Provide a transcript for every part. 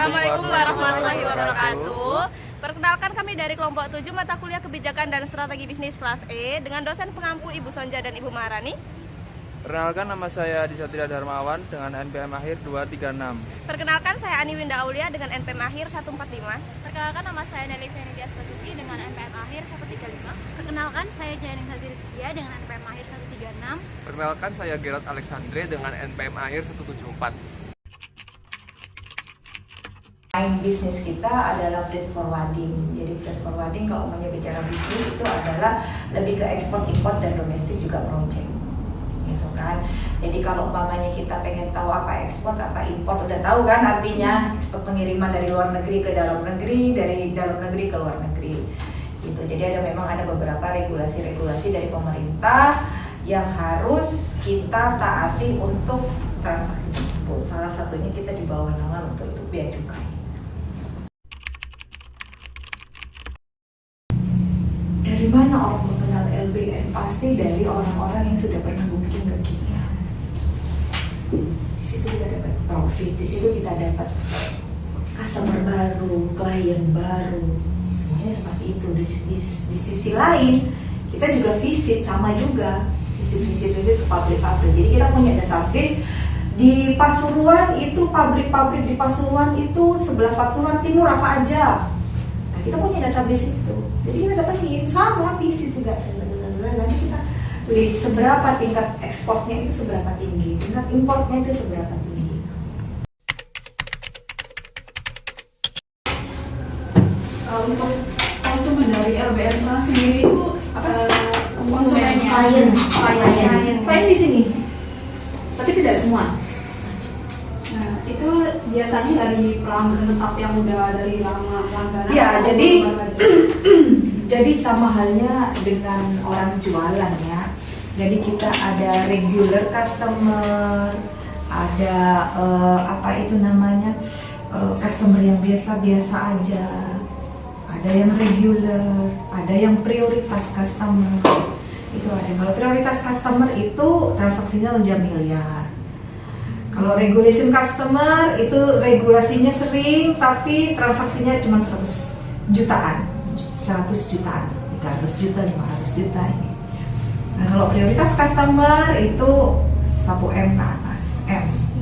Assalamualaikum warahmatullahi wabarakatuh. Perkenalkan, kami dari kelompok 7 mata kuliah kebijakan dan strategi bisnis kelas E dengan dosen pengampu Ibu Sonja dan Ibu Maharani. Perkenalkan, nama saya Disatria Darmawan dengan NPM akhir 236. Perkenalkan, saya Ani Winda Aulia dengan NPM akhir 145. Perkenalkan, nama saya Nelly Venidia Spasuki dengan NPM akhir 135. Perkenalkan, saya Jayaning Sazir Setia dengan NPM akhir 136. Perkenalkan, saya Gerard Alexandre dengan NPM akhir 174. Bisnis kita adalah freight forwarding. Jadi freight forwarding kalau mau bicara bisnis itu adalah lebih ke ekspor, import dan domestik juga project, gitu kan. Jadi kalau umpamanya kita pengen tahu apa ekspor, apa import, udah tahu kan artinya ekspor pengiriman dari luar negeri ke dalam negeri, dari dalam negeri ke luar negeri. Gitu. Jadi memang ada beberapa regulasi-regulasi dari pemerintah yang harus kita taati untuk transaksi tersebut. Salah satunya kita di bawah naungan untuk itu Bea Cukai. Dari mana orang mengenal LBN? Pasti dari orang-orang yang sudah pernah booking ke kita. Di situ kita dapat profit, di situ kita dapat customer baru, klien baru, semuanya seperti itu. Di sisi lain, kita juga visit sama juga, visit ke pabrik-pabrik. Jadi kita punya database di Pasuruan itu, pabrik-pabrik di Pasuruan itu sebelah Pasuruan Timur apa aja. Kita punya database itu, jadi kita datangin sama visit juga. Nanti kita list seberapa tingkat ekspornya itu seberapa tinggi, tingkat importnya itu seberapa tinggi. Untuk konsumen dari LBN Trans sendiri itu konsumennya klien di sini, tapi tidak semua. Nah, itu biasanya dari pelanggan tetap yang udah dari lama langganan. Ya, jadi sama halnya dengan orang jualan ya. Jadi kita ada regular customer, ada customer yang biasa-biasa aja, ada yang regular, ada yang prioritas customer. Itu ada. Kalau prioritas customer itu transaksinya udah miliar. Kalau regulation customer itu regulasinya sering tapi transaksinya cuma 100 jutaan, 300 juta, 500 juta ini. Nah, kalau prioritas customer itu 1M ke atas,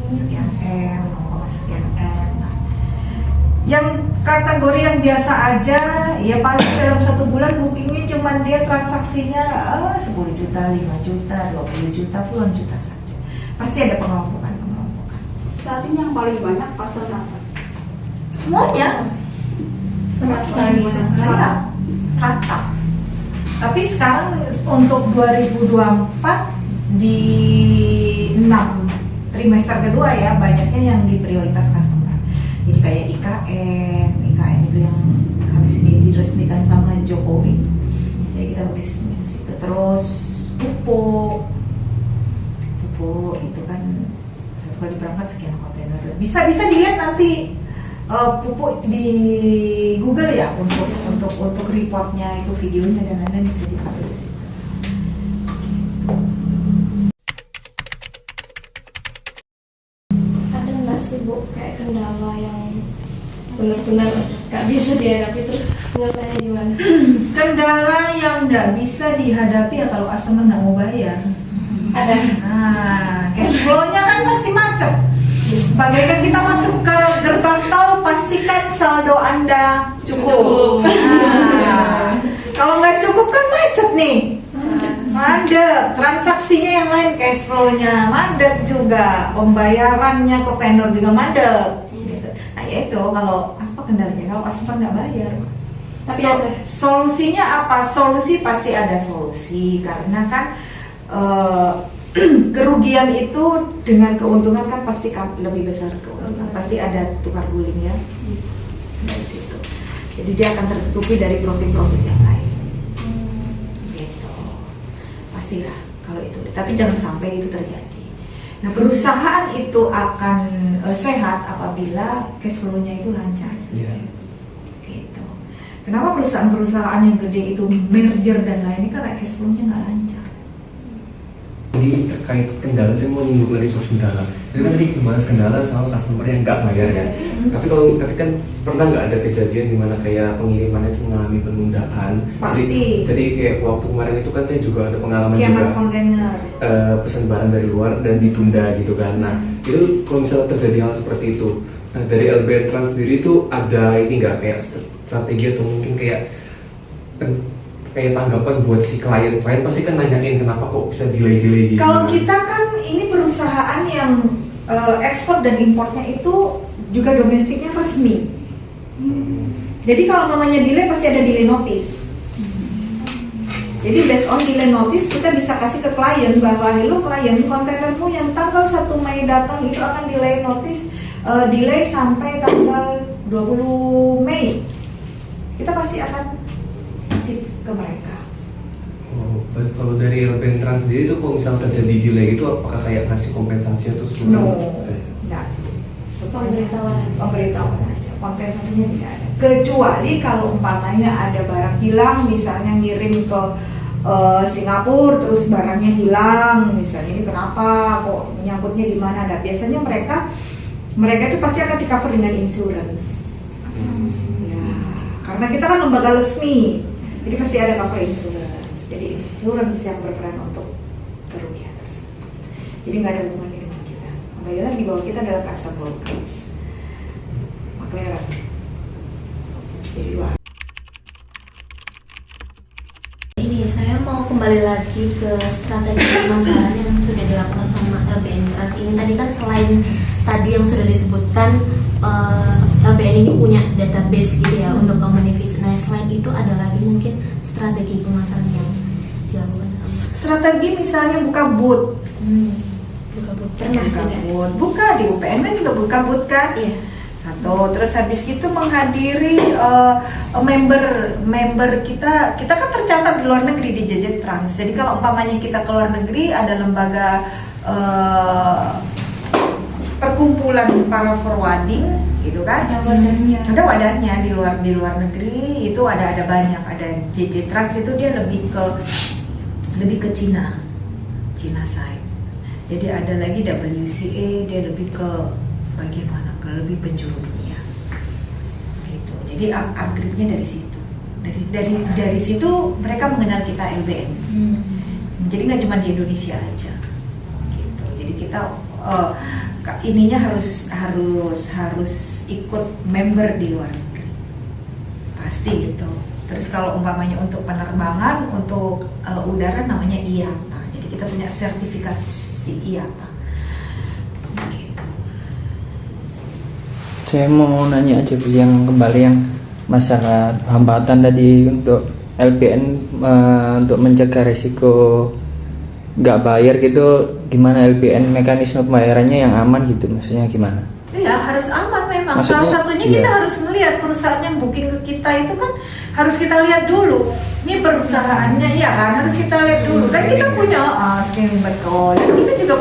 sekian M, 0, sekian M. Nah, yang kategori yang biasa aja, ya paling dalam 1 bulan bookingnya cuma dia transaksinya 10 juta, 5 juta, 20 juta, puluhan juta saja. Pasti ada pengelompokan. Saat ini yang paling banyak pasar apa? Semuanya rata. Tapi sekarang untuk 2024 di 6 trimester kedua ya, banyaknya yang di prioritas customer. Jadi kayak IKN itu yang habis ini diresmikan sama Jokowi. Jadi kita berbisnis di situ. Terus pupuk itu kan satu kali berangkat sekian kontainer. Bisa dilihat nanti pupuk di Google ya untuk reportnya itu, videonya dan lain-lain bisa dipakai di situ. Ada nggak sih Bu kayak kendala yang benar-benar nggak bisa dihadapi, terus penyelesaiannya gimana? Kendala yang nggak bisa dihadapi ya kalau customer nggak mau bayar. Ada. Nah, cash flow-nya kan pasti macet. Bagaikan kita masuk ke gerbang tol, pastikan saldo Anda cukup. Nah, kalau nggak cukup kan macet nih. Mandek, transaksinya yang lain, cash flow-nya mandek juga, pembayarannya ke vendor juga mandek. Gitu. Nah itu kalau apa kendalanya kalau customer nggak bayar. Tapi solusinya apa? Solusi pasti ada solusi, karena kan kerugian itu dengan keuntungan kan pasti lebih besar keuntungan. Pasti ada tukar guling ya dari situ. Jadi dia akan tertutupi dari profit yang lain. Gitu. Pastilah kalau itu. Tapi jangan sampai itu terjadi. Nah, perusahaan itu akan sehat apabila cash flow-nya itu lancar. Gitu. Kenapa perusahaan-perusahaan yang gede itu merger dan lainnya, karena cash flow-nya nggak lancar. Jadi terkait kendala, saya mau nyinggung lagi soal kendala. Jadi kan tadi bahas kendala sama customer yang nggak bayar ya. Tapi kan pernah nggak ada kejadian dimana kayak pengirimannya itu mengalami penundaan? Pasti. Jadi kayak waktu kemarin itu kan saya juga ada pengalaman Kiamat juga kontainer. pesan barang dari luar dan ditunda gitu kan. Nah itu kalau misalnya terjadi hal seperti itu, nah dari LBN Trans sendiri itu ada ini nggak kayak strategi atau mungkin kayak tanggapan buat si klien pasti kan nanyain kenapa kok bisa delay gitu. Kalau kita kan ini perusahaan yang ekspor dan importnya itu juga domestiknya resmi. Jadi kalau namanya delay pasti ada delay notice. Jadi based on delay notice kita bisa kasih ke klien bahwa hello klien, kontainermu yang tanggal 1 Mei datang itu akan delay notice delay sampai tanggal 20 Mei. Kita pasti akan kasih ke mereka. Oh, kalau dari LBN Trans sendiri itu kalau misalnya terjadi delay itu apakah kayak ngasih kompensasi atau seperti No, enggak. Pemberitahuan aja. Kompensasinya tidak ada. Kecuali kalau umpamanya ada barang hilang, misalnya ngirim ke Singapura, terus barangnya hilang, misalnya ini kenapa, kok menyangkutnya di mana? Nah, biasanya mereka itu pasti akan di cover dengan insurance. Ya, karena kita kan lembaga resmi, jadi pasti ada cover insurance. Jadi insurance yang berperan untuk kerugian tersebut. Jadi nggak ada hubungannya dengan kita. Bayarlah di bawah kita adalah custom brokerage, McLaren. Jadi dua. Ini saya mau kembali lagi ke strategi pemasaran yang sudah dilakukan sama LBN Trans ini. Tadi kan selain tadi yang sudah disebutkan LBN ini punya database gitu ya untuk community. Nah selain itu ada lagi mungkin strategi pemasaran yang dilakukan. Strategi misalnya buka booth. Buka booth pernah tidak? Buka di UPN kan juga buka booth kan? Iya. Satu, terus habis itu menghadiri member kita kan tercatat di luar negeri di JJ Trans. Jadi kalau umpamanya kita ke luar negeri ada lembaga perkumpulan para forwarding gitu kan? Ada wadahnya di luar negeri itu ada banyak. Ada JJ Trans itu dia lebih ke Cina side. Jadi ada lagi WCA dia lebih ke bagian mana? Lebih penjuru dunia gitu. Jadi upgrade-nya dari situ. Dari situ mereka mengenal kita LBN. Jadi nggak cuma di Indonesia aja gitu. Jadi kita ininya harus ikut member di luar negeri pasti gitu. Terus kalau umpamanya untuk penerbangan untuk udara namanya IATA. Jadi kita punya sertifikasi IATA. Saya mau nanya aja Bu, yang kembali yang masalah hambatan tadi untuk LBN untuk mencegah risiko nggak bayar gitu, gimana LBN mekanisme pembayarannya yang aman gitu, maksudnya gimana? Iya harus aman memang. Maksudnya, salah satunya iya. Kita harus melihat perusahaan yang booking ke kita itu kan harus kita lihat dulu. Ini perusahaannya ya kan harus kita lihat dulu. Kan kita punya screening betul. Dan kita juga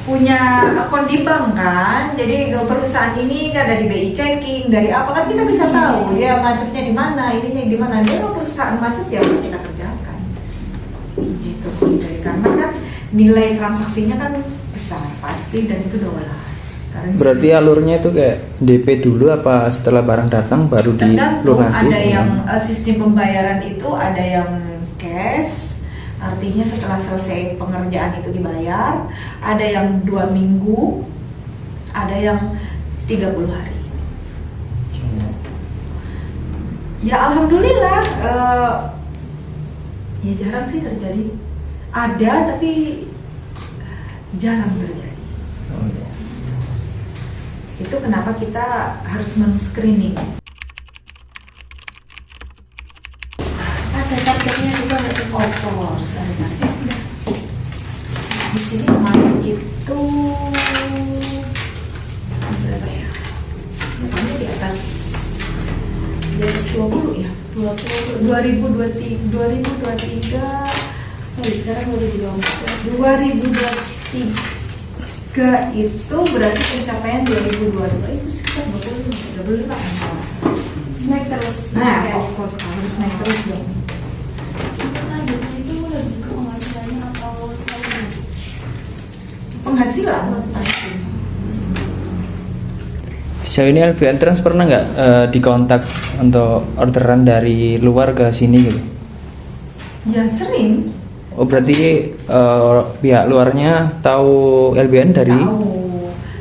punya akun di bank kan. Jadi perusahaan ini kan ada di BI checking dari apa kan kita bisa tahu dia macetnya di mana, ininya di mana. Jadi kalau perusahaan macet ya harus kita kerjakan. Gitu. Karena kan nilai transaksinya kan besar pasti dan itu dolar. Berarti alurnya itu kayak DP dulu apa setelah barang datang baru dilunasi? Ada yang sistem pembayaran itu ada yang cash, artinya setelah selesai pengerjaan itu dibayar. Ada yang 2 minggu, ada yang 30 hari. Ya alhamdulillah, ya jarang sih terjadi. Ada tapi jarang terjadi. Itu kenapa kita harus men-screening. Ada targetnya juga ada course, ada targetnya. Di sini kemarin itu berapa ya? Kemarin di atas 20 ya, 2023. Sorry, sekarang 2023 itu berarti pencapaian 2022 itu sekitar 25 kan salah. Naik terus. Nah, of course harus naik terus dong. Itu lebih ke penghasilannya atau berpenghasilan. Sejauh ini LBN Trans pernah nggak dikontak untuk orderan dari luar ke sini gitu? Ya sering. Oh berarti pihak luarnya tahu LBN dari? Tahu.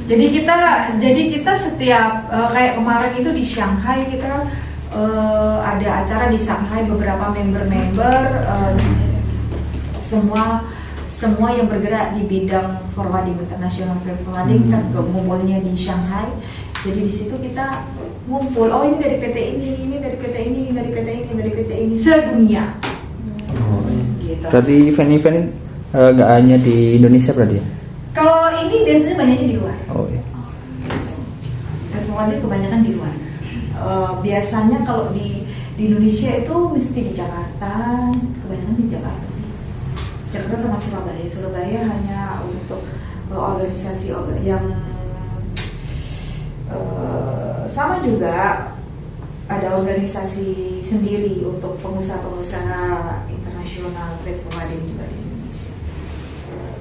Jadi kita setiap kayak kemarin itu di Shanghai kita ada acara di Shanghai, beberapa member-member semua yang bergerak di bidang forwarding, international freight forwarding, kita ngumpulnya di Shanghai. Jadi di situ kita ngumpul, oh ini dari PT ini dari PT ini, dari PT ini, dari PT ini, sedunia. Oh, Gitu. berarti event-event nggak hanya di Indonesia berarti ya? Kalau ini biasanya banyaknya di luar. Oh iya. Freight forwarding kebanyakan di luar. Biasanya kalau di Indonesia itu mesti di Jakarta, kebanyakan di Jakarta sih. Jakarta sama Surabaya. Surabaya hanya untuk organisasi yang sama juga ada organisasi sendiri untuk pengusaha-pengusaha internasional freight forwarding juga di Indonesia.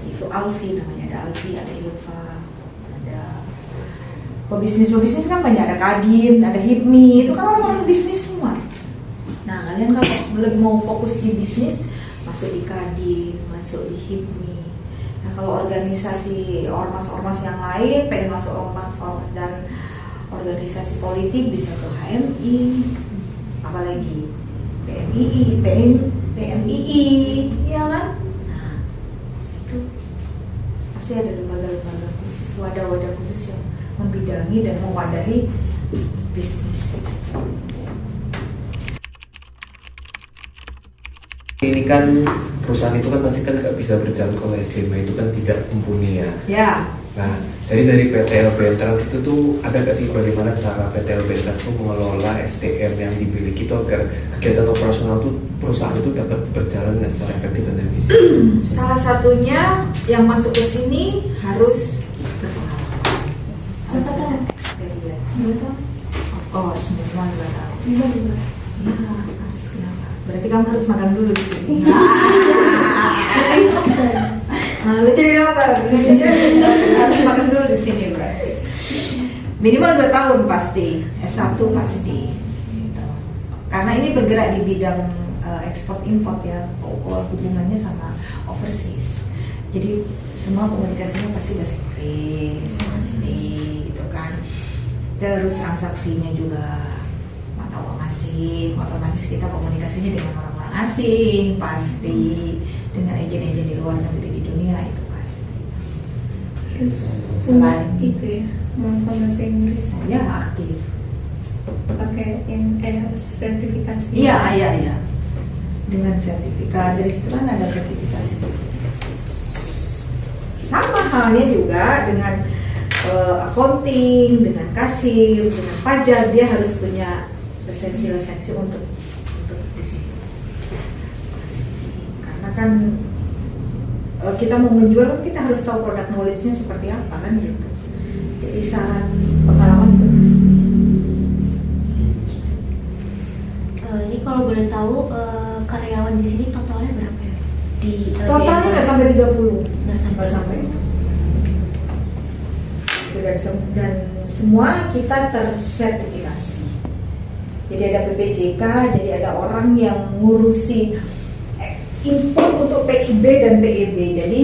Itu Alfi namanya, ada Alfi, ada Ilva, ada pebisnis kan banyak, ada Kadin, ada HIPMI, itu kan orang-orang bisnis semua. Nah kalian kalau lebih mau fokus di bisnis, masuk di Kadin, masuk di HIPMI. Nah kalau organisasi ormas-ormas yang lain pengen masuk ormas dan organisasi politik bisa ke HMI, apalagi PMII, PMII, ya kan? Nah itu pasti ada lembaga-lembaga khusus, wadah-wadah khusus yang membidangi dan mewadahi bisnis. Ini kan perusahaan itu kan pasti kan nggak bisa berjalan kalau SDM itu kan tidak mumpuni ya. Ya. Nah, dari PT LBN Trans itu tuh ada nggak sih bagaimana cara PT LBN Trans itu mengelola SDM yang dimiliki itu agar kegiatan operasional tuh perusahaan itu dapat berjalan dengan secara efektif dan efisien? Salah satunya yang masuk ke sini harus berpengalaman. Harus ada experience. Of course, minimal 2 tahun. Iya, harus kenapa? Berarti kamu harus makan dulu di sini. Nah, lu jadi dokter, harus makan dulu di sini berarti. Minimal 2 tahun pasti, S1 pasti. Gitu. Karena ini bergerak di bidang ekspor import ya, hubungannya sama overseas. Jadi semua komunikasinya pasti bahasa Inggris, pasti gitu kan. Terus transaksinya juga mata uang asing, otomatis kita komunikasinya dengan orang-orang asing pasti, dengan agen-agen di luar negeri di dunia itu pasti. Selain itu ya, mampu bahasa Inggris ya aktif. pakai yang sertifikasi. Iya. Dengan sertifikat, dari situ kan ada sertifikasi. Sama halnya juga dengan accounting, dengan kasir, dengan pajak, dia harus punya lisensi untuk di sini. Karena kan kita mau menjual, kita harus tahu produk knowledge-nya seperti apa kan gitu. Jadi saran pengalaman itu pasti. Ini kalau boleh tahu karyawan di sini totalnya berapa ya? Di Totalnya nggak sampai 30. Nggak sampai. Dan semua kita tersertifikasi. Jadi ada PPJK, jadi ada orang yang ngurusi import untuk PIB dan PEB. Jadi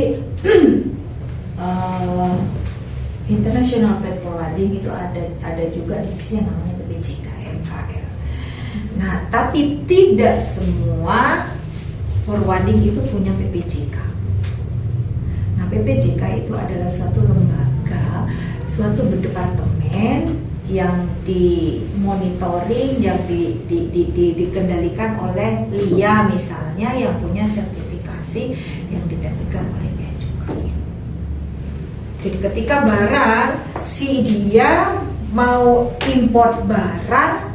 International Freight Forwarding itu ada juga divisi yang namanya PPJK MKR. Nah, tapi tidak semua forwarding itu punya PPJK. Nah, PPJK itu adalah suatu lembaga, suatu departemen yang dimonitoring, yang dikendalikan oleh LIA misalnya, yang punya sertifikasi yang diterbitkan oleh bea cukai. Jadi ketika barang si dia mau import barang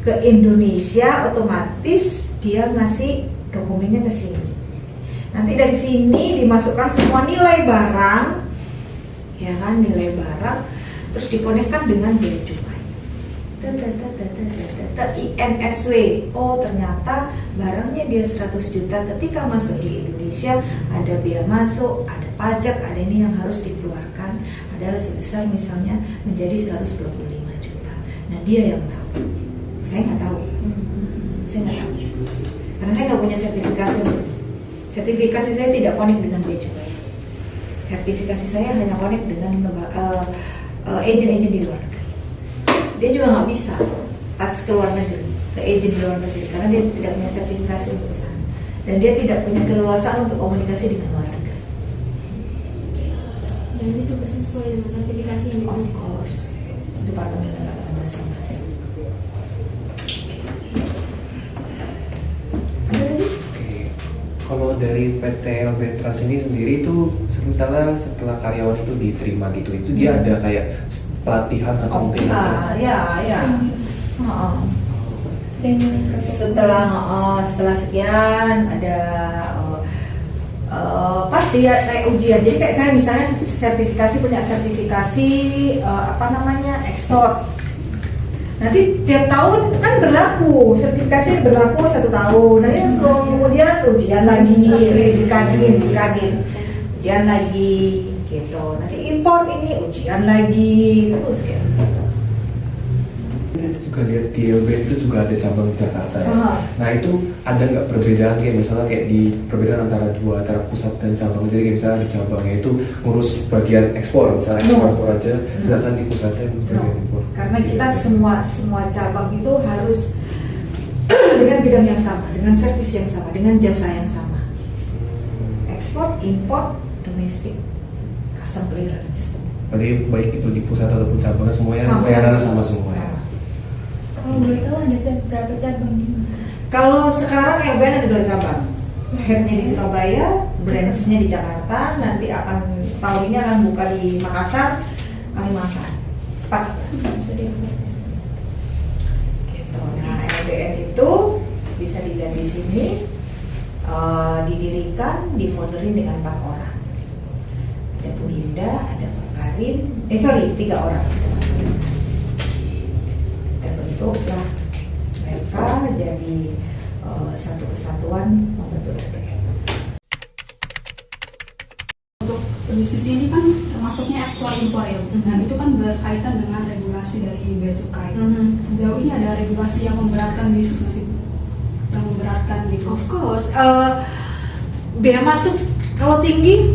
ke Indonesia, otomatis dia ngasih dokumennya ke sini. Nanti dari sini dimasukkan semua nilai barang, ya kan, nilai barang, terus dikonekkan dengan bea cukai. INSW. Oh ternyata barangnya dia 100 juta, ketika masuk di Indonesia ada biaya masuk, ada pajak, ada ini yang harus dikeluarkan adalah sebesar misalnya menjadi 125 juta. Nah dia yang tahu, saya nggak tahu. Saya nggak tahu karena saya nggak punya sertifikasi. Sertifikasi saya tidak connect dengan bea cukai. Sertifikasi saya hanya connect dengan agen-agen di luar negeri. Dia juga nggak bisa touch ke luar negeri, ke agen di luar negeri, karena dia tidak punya sertifikasi untuk ke sana, dan dia tidak punya keleluasaan untuk komunikasi dengan luar negeri. Dan itu juga sesuai dengan sertifikasi yang Of dimiliki. course, Departemen Angkatan masing-masing. Ada lagi? Oke. Kalau dari PT LB Trans ini sendiri itu misalnya setelah karyawan itu diterima gitu, itu dia ada kayak pelatihan atau mungkin ya. Dengan Setelah sekian ada pasti ya kayak ujian. Jadi kayak saya misalnya punya sertifikasi ekspor. Nanti tiap tahun kan berlaku, sertifikasi berlaku 1 tahun. Nanti kemudian ujian lagi, dikadin, ujian lagi gitu. Nanti impor ini ujian lagi, terus kayak gitu. Kita juga lihat di LB itu juga ada cabang di Jakarta ya. Nah itu ada nggak perbedaan kayak misalnya kayak di perbedaan antara pusat dan cabang, jadi kayak misalnya di cabangnya itu ngurus bagian ekspor, misalnya ekspor aja, sedangkan di pusatnya bagian impor. Karena kita semua cabang itu harus dengan bidang yang sama, dengan servis yang sama, dengan jasa yang sama. Ekspor, impor, domestik, custom clearance. Jadi baik itu di pusat ataupun cabangnya semuanya Sama. bayarannya sama semua ya. Sama. kalau boleh tahu ada berapa cabang di mana? Kalau sekarang LBN ada 2 cabang, headnya di Surabaya, branchnya di Jakarta. Nanti tahun ini akan buka di Makassar, Kalimantan. 4. Gitu. Nah LBN itu bisa dilihat di sini, didirikan, difounderin dengan 4 orang. Ada Bu Linda, ada Pak Karin, 3 orang. Terbentuklah mereka jadi satu kesatuan membentuk LBN. Untuk bisnis ini kan termasuknya ekspor impor ya. Nah itu kan berkaitan dengan regulasi dari bea cukai. Sejauh ini ada regulasi yang memberatkan bisnis masih yang memberatkan gitu. Of course, bea masuk kalau tinggi,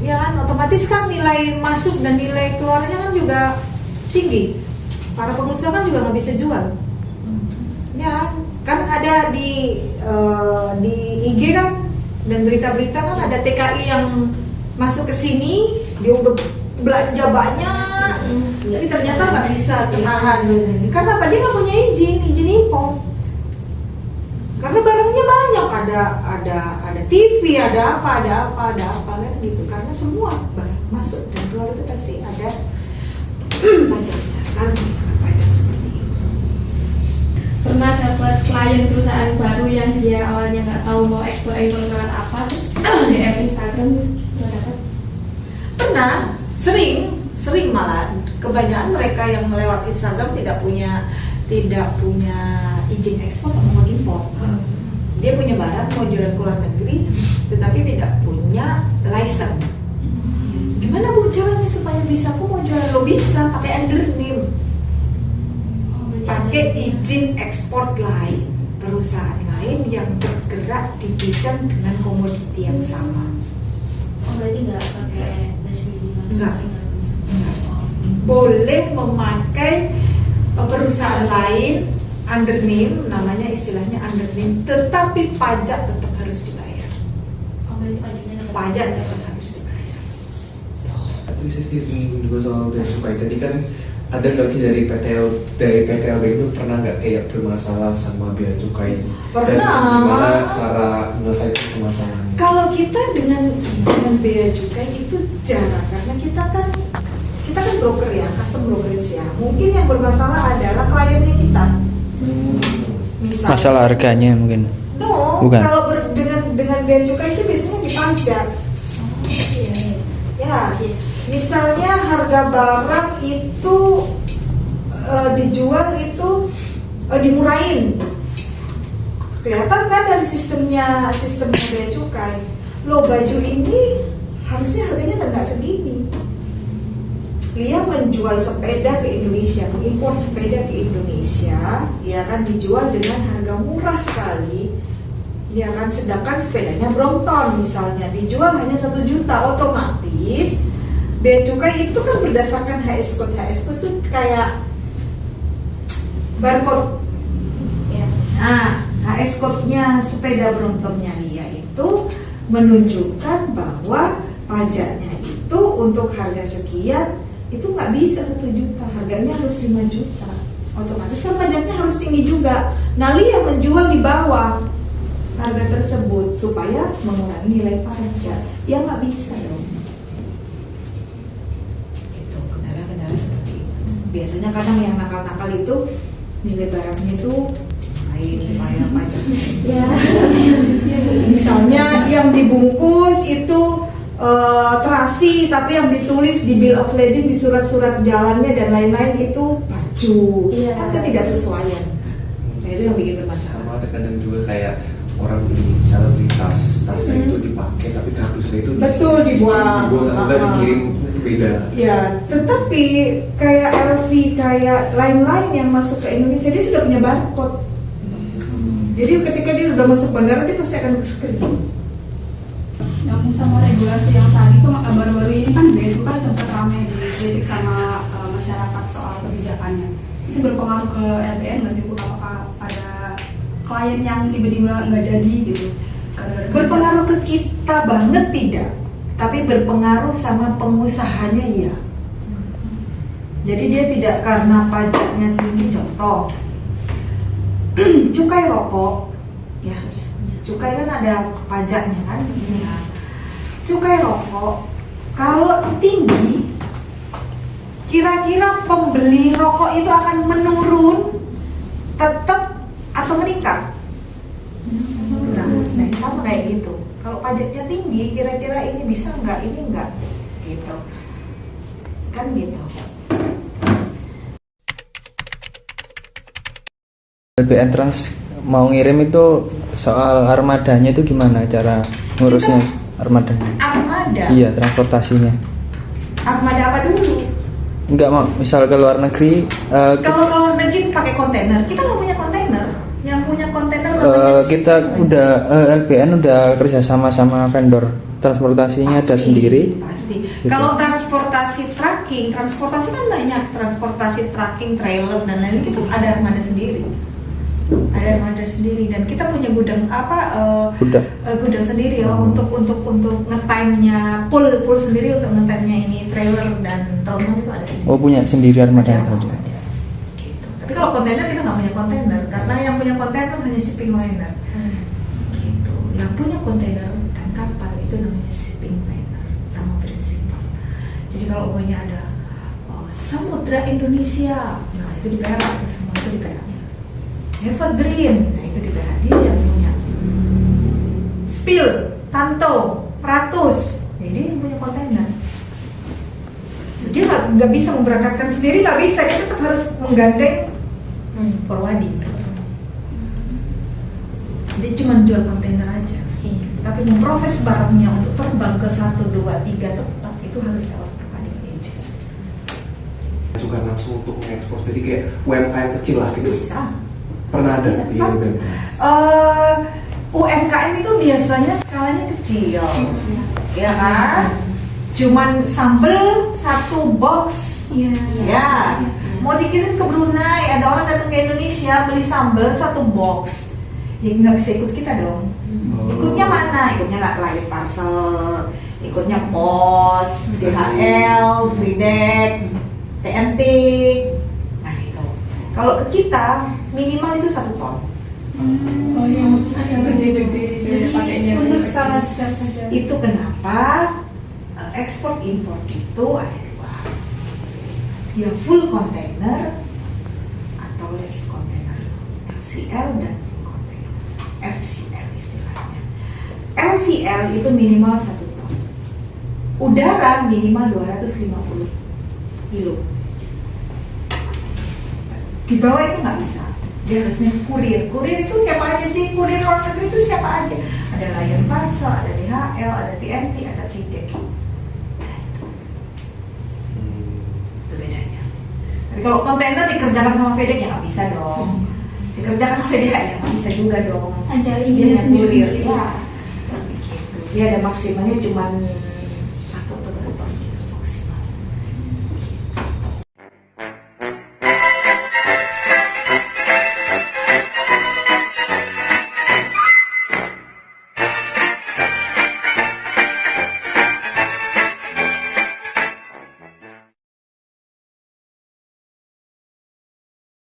ya kan otomatis kan nilai masuk dan nilai keluarnya kan juga tinggi. Para pengusaha kan juga nggak bisa jual. Ya kan ada di IG kan dan berita-berita kan ada TKI yang masuk ke sini, dia udah belanja banyak, tapi ternyata nggak bisa ketahan. Karena apa? Dia nggak punya izin impor. Karena barangnya banyak, ada TV, ada apa kan gitu. Karena semua barang masuk dan keluar itu pasti ada pajaknya. Sekarang pajak seperti itu. Pernah dapat klien perusahaan baru yang dia awalnya nggak tahu mau ekspor impor lewat apa, terus DM Instagram nggak dapat? Pernah, sering malah. Kebanyakan mereka yang lewat Instagram tidak punya izin ekspor atau mau impor. Dia punya barang mau jualan ke luar negeri, tetapi tidak punya license. Gimana Bu caranya supaya bisa? Aku mau jualan, lo bisa pakai under name, pakai izin ekspor lain, perusahaan lain yang bergerak di bidang dengan komoditi yang sama. Oh berarti nggak pakai resmi langsung Nggak. saya nggak punya. Boleh memakai perusahaan lain under name, namanya istilahnya under name, tetapi pajak tetap harus dibayar. Oh berarti pajaknya tetap. Pajak tetap harus dibayar. Tapi saya sedikit menyinggung juga soal bea cukai tadi kan, ada nggak sih dari PT LB itu pernah nggak kayak bermasalah sama bea cukai? Dan Pernah. gimana cara menyelesaikan permasalahannya? Kalau kita dengan bea cukai itu jarang, karena kita kan broker ya, custom brokerage ya. Mungkin yang bermasalah adalah kliennya kita. Misalnya, Masalah harganya mungkin. no, Bukan. kalau dengan bea cukai itu biasanya dipajak. Ya, misalnya harga barang itu dijual itu dimurahin. Kelihatan kan dari sistemnya bea cukai. Loh, baju ini harusnya harganya nggak segini. Lia menjual sepeda ke Indonesia, mengimpor sepeda ke Indonesia, ya kan, dijual dengan harga murah sekali, ya kan. Sedangkan sepedanya Brompton misalnya dijual hanya 1 juta, otomatis bea cukai itu kan berdasarkan HS code. HS code itu kayak barcode. Nah, HS code-nya sepeda Bromptonnya Lia itu menunjukkan bahwa pajaknya itu untuk harga sekian itu nggak bisa 1 juta, harganya harus 5 juta. Otomatis kan pajaknya harus tinggi juga. Nah, Lia menjual di bawah harga tersebut supaya mengurangi nilai pajak. Ya nggak bisa dong. Itu kendala-kendala seperti itu. Biasanya kadang yang nakal-nakal itu nilai barangnya itu lain supaya pajaknya. Misalnya yang dibungkus itu terasi, tapi yang ditulis di bill of lading, di surat-surat jalannya dan lain-lain itu baju, kan ketidaksesuaian. Nah, itu yang bikin bermasalah. Sama ada kadang juga kayak orang beli, misalnya beli tasnya itu dipakai tapi kardusnya itu betul dibuang, atau dikirim itu beda. Ya, tetapi kayak LV, kayak lain-lain yang masuk ke Indonesia dia sudah punya barcode. Jadi ketika dia udah masuk bandara dia pasti akan screen. Nyambung sama regulasi yang tadi tuh, baru-baru ini kan bea cukai sempat ramai dikritik sama masyarakat soal kebijakannya. Itu berpengaruh ke LBN nggak sih Bu? Apakah ada klien yang tiba-tiba nggak jadi gitu? Berpengaruh ke kita banget tidak, tapi berpengaruh sama pengusahanya ya. Jadi dia tidak karena pajaknya tinggi. Contoh, cukai rokok, ya, cukai kan ada pajaknya kan. Ya. Cukai rokok kalau tinggi, kira-kira pembeli rokok itu akan menurun, tetap atau meningkat? Nah, sama kayak gitu. Kalau pajaknya tinggi, kira-kira ini bisa nggak, ini nggak, gitu. Kan gitu. LBN Trans mau ngirim itu soal armadanya itu gimana cara ngurusnya? Armadanya? Armada? Iya, transportasinya. Armada apa dulu? Enggak, misal ke luar negeri. Kalau ke luar negeri pakai kontainer, kita nggak punya kontainer. Yang punya kontainer namanya kita udah LBN udah kerjasama sama vendor transportasinya ada sendiri. Pasti. Gitu. Kalau transportasi tracking, transportasi kan banyak, transportasi tracking, trailer dan lain-lain itu ada armada sendiri. Ada armada sendiri dan kita punya gudang gudang sendiri ya untuk nge-time-nya pool sendiri untuk nge-time-nya ini trailer dan terowongan itu ada sendiri. Oh, punya sendiri armada. Gitu. Tapi kalau kontainer kita nggak punya kontainer karena yang punya kontainer hanya shipping liner. Gitu. Yang punya kontainer dan kapal itu namanya shipping liner, sama prinsipal. Jadi kalau pokoknya ada Samudra Indonesia, nah itu di Perak, itu semua itu di Perak. Evergreen, nah itu di Perak, dia yang punya. Spill, Tanto, Pratus, jadi yang punya kontainer. Dia nggak bisa memberangkatkan sendiri, nggak bisa, dia tetap harus menggandeng forwarding. Dia cuma jual kontainer aja, tapi memproses barangnya untuk terbang ke 1, 2, 3 tempat itu harus lewat forwarding agent. Juga langsung untuk mengekspor, jadi kayak UMKM kecil lah gitu. Bisa. Pernah ada di UMKM? UMKM itu biasanya skalanya kecil, ya kan? Cuman sambel 1 box, ya. Mau dikirim ke Brunei, ada orang datang ke Indonesia beli sambel 1 box, ya nggak bisa ikut kita dong. Ikutnya mana? Ikutnya Light Parcel, ikutnya Pos, DHL, Freedek, TNT. Nah itu. Kalau ke kita minimal itu 1 ton. Oh yang gede-gede. Jadi pakainya untuk skala besar saja. Itu kenapa ekspor impor itu ada 2. Ya full container atau less container, LCL dan full container, FCL istilahnya. LCL itu minimal 1 ton. Udara minimal 250 kilo. di bawah itu nggak bisa. Dia harusnya kurir. Kurir itu siapa aja sih? Kurir luar negeri itu siapa aja? Ada Lion Parcel, ada DHL, ada TNT, ada FedEx. Itu bedanya. Tapi kalau kontainer dikerjakan sama FedEx ya nggak bisa dong. Dikerjakan oleh DHL ya nggak bisa juga dong. Ada Dia ininya kurir sendiri. ya. Begitu. Dia ada maksimalnya cuma